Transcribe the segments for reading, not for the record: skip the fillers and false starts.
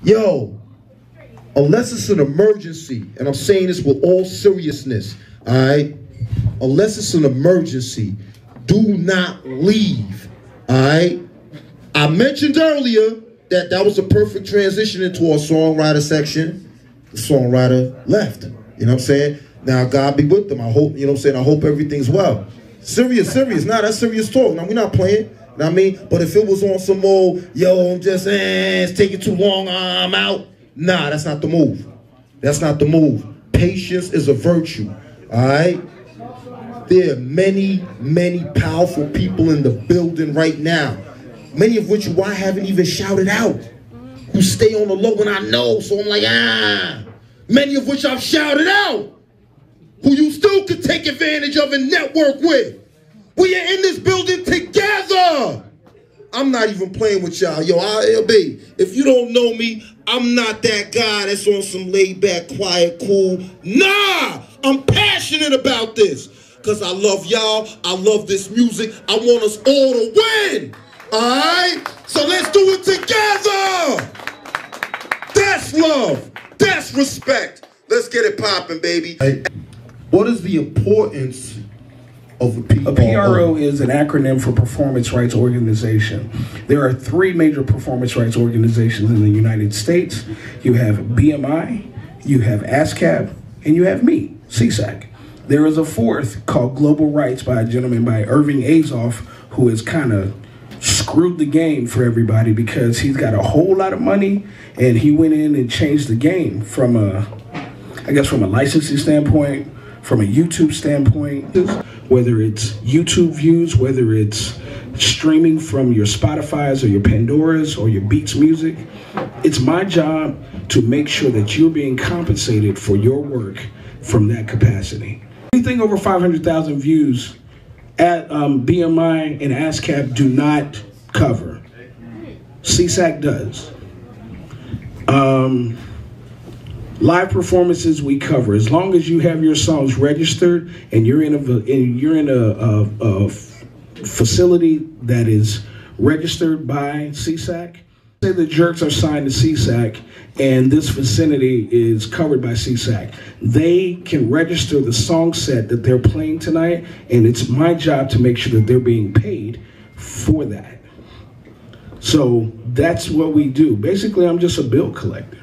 Yo, unless it's an emergency, and I'm saying this with all seriousness, all right? Unless it's an emergency, do not leave, all right? I mentioned earlier that that was a perfect transition into our songwriter section. The songwriter left, you know what I'm saying? Now, God be with them. I hope, you know what I'm saying? I hope everything's well. Serious. Nah, that's serious talk. Now, we're not playing, you know what I mean? But if it was on some old, yo, I'm just, it's taking too long, I'm out. Nah, that's not the move. That's not the move. Patience is a virtue, all right? There are many, many powerful people in the building right now, many of which I haven't even shouted out, who stay on the low and I know, so I'm like, many of which I've shouted out, who you still could take advantage of and network with. We are in this building together. I'm not even playing with y'all. Yo, ILB, if you don't know me, I'm not that guy that's on some laid back, quiet, cool. Nah, I'm passionate about this because I love y'all. I love this music. I want us all to win. All right? So let's do it together. That's love. That's respect. Let's get it popping, baby. What is the importance of a PRO? A PRO is an acronym for Performance Rights Organization. There are 3 major performance rights organizations in the United States. You have BMI, you have ASCAP, and you have me, CSAC. There is a 4th called Global Rights by a gentleman by Irving Azoff, who has kind of screwed the game for everybody because he's got a whole lot of money and he went in and changed the game from a, I guess from a licensing standpoint, from a YouTube standpoint, whether it's YouTube views, whether it's streaming from your Spotify's or your Pandora's or your Beats Music, it's my job to make sure that you're being compensated for your work from that capacity. Anything over 500,000 views at BMI and ASCAP do not cover. CSAC does. Live performances we cover as long as you have your songs registered and you're in a facility that is registered by CSAC. Say the Jerkz are signed to CSAC and this vicinity is covered by CSAC. They can register the song set that they're playing tonight, and it's my job to make sure that they're being paid for that. So that's what we do. Basically, I'm just a bill collector.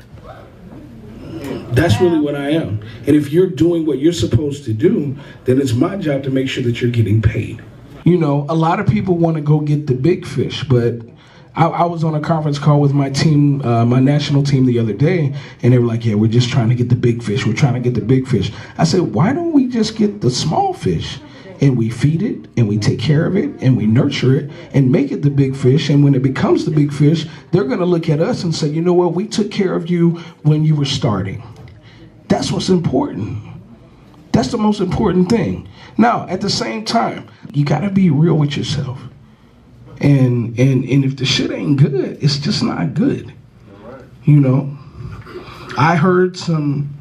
That's really what I am. And if you're doing what you're supposed to do, then it's my job to make sure that you're getting paid. You know, a lot of people want to go get the big fish, but I was on a conference call with my team, my national team the other day, and they were like, yeah, we're just trying to get the big fish. We're trying to get the big fish. I said, why don't we just get the small fish? And we feed it, and we take care of it, and we nurture it, and make it the big fish. And when it becomes the big fish, they're going to look at us and say, you know what, we took care of you when you were starting. That's what's important. That's the most important thing. Now, at the same time, you got to be real with yourself. And if the shit ain't good, it's just not good. You know, I heard some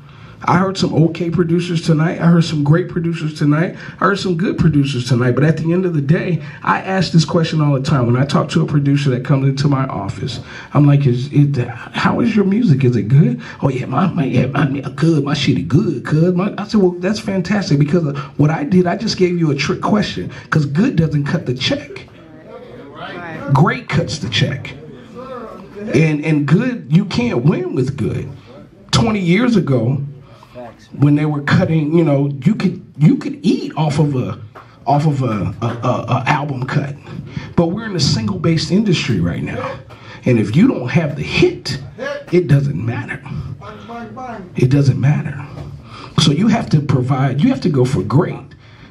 okay producers tonight. I heard some great producers tonight. I heard some good producers tonight. But at the end of the day, I ask this question all the time. When I talk to a producer that comes into my office, I'm like, how is your music? Is it good? Oh yeah, my good. My shit is good, cuz. I said, well, that's fantastic because of what I did, I just gave you a trick question because good doesn't cut the check. Great cuts the check. And good, you can't win with good. 20 years ago, when they were cutting, you know, you could eat off of a album cut. But we're in a single-based industry right now. And if you don't have the hit, it doesn't matter. It doesn't matter. So you have to provide, you have to go for great.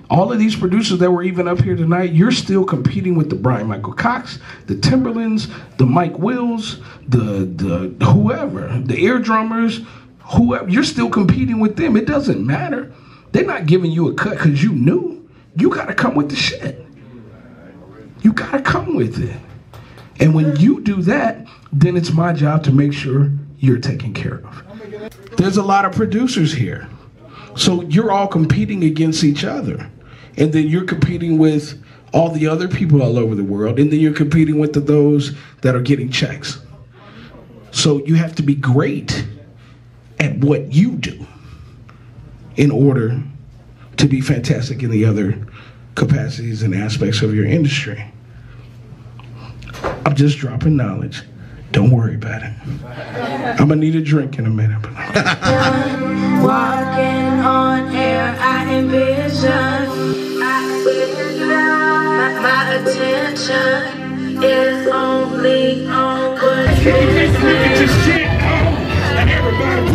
All of these producers that were even up here tonight, you're still competing with the Brian Michael Cox, the Timberlands, the Mike Wills, the whoever, the Ear Drummers, whoever. You're still competing with them. It doesn't matter. They're not giving you a cut because you knew. You got to come with the shit. You got to come with it. And when you do that, then it's my job to make sure you're taken care of. There's a lot of producers here. So you're all competing against each other. And then you're competing with all the other people all over the world. And then you're competing with those that are getting checks. So you have to be great at what you do in order to be fantastic in the other capacities and aspects of your industry. I'm just dropping knowledge. Don't worry about it. I'm gonna need a drink in a minute. Walking on air, I envision my attention is only on what Get your shit on, and everybody